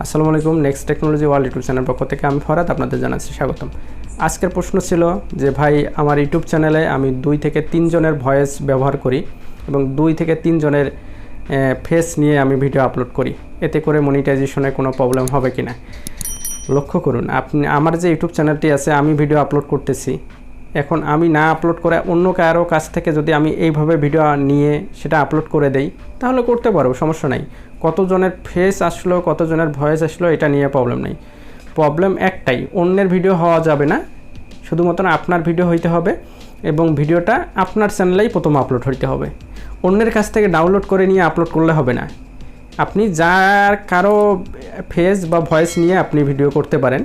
আসসালামু আলাইকুম। Next technology world YouTube channel পক্ষ থেকে আমি ফরাদ আপনাদের জানাচ্ছি স্বাগতম। আজকের প্রশ্ন ছিল যে ভাই আমার ইউটিউব চ্যানেলে আমি 2 থেকে 3 জনের ভয়েস ব্যবহার করি এবং 2 থেকে 3 জনের ফেস নিয়ে আমি ভিডিও আপলোড করি, এতে করে মনিটাইজেশনে কোনো প্রবলেম হবে কি না। লক্ষ্য করুন, আপনি আমার যে ইউটিউব চ্যানেলটি আছে আমি ভিডিও আপলোড করতেছি, এখন আমি না আপলোড করে অন্য কারো কাছ থেকে যদি আমি এইভাবে ভিডিও নিয়ে সেটা আপলোড করে দেই তাহলে করতে পারবো, সমস্যা নাই। কতজনের ফেস আসলো কতজনের ভয়েস আসলো এটা নিয়ে প্রবলেম নেই। প্রবলেম একটাই, অন্যের ভিডিও হওয়া যাবে না, শুধুমাত্র আপনার ভিডিও হইতে হবে এবং ভিডিওটা আপনার চ্যানেলেই প্রথম আপলোড হইতে হবে। অন্যের কাছ থেকে ডাউনলোড করে নিয়ে আপলোড করলে হবে না। আপনি যার কারো ফেস বা ভয়েস নিয়ে আপনি ভিডিও করতে পারেন,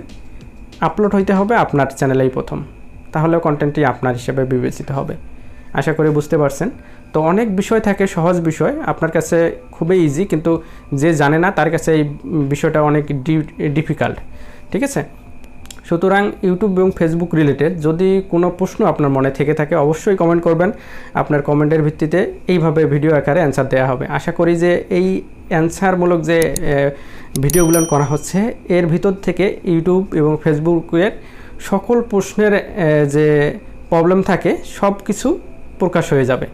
আপলোড হইতে হবে আপনার চ্যানেলেই প্রথম, তাহলে কন্টেন্টটি আপনার হিসেবে বিবেচিত হবে। আশা করি বুঝতে পারছেন। তো অনেক বিষয় থাকে, সহজ বিষয় আপনার কাছে খুবই ইজি, কিন্তু যে জানে না তার কাছে এই বিষয়টা অনেক ডিফিকাল্ট, ঠিক আছে। সুতরাং ইউটিউব এবং ফেসবুক রিলেটেড যদি কোনো প্রশ্ন আপনার মনে থেকে থাকে অবশ্যই কমেন্ট করবেন। আপনার কমেন্টের ভিত্তিতে এইভাবে ভিডিও আকারে অ্যান্সার দেওয়া হবে। আশা করি যে এই অ্যান্সারমূলক যে ভিডিওগুলো করা হচ্ছে এর ভিতর থেকে ইউটিউব এবং ফেসবুকের সকল প্রশ্নের যে প্রবলেম থাকে সব কিছু প্রকাশ হয়ে যাবে।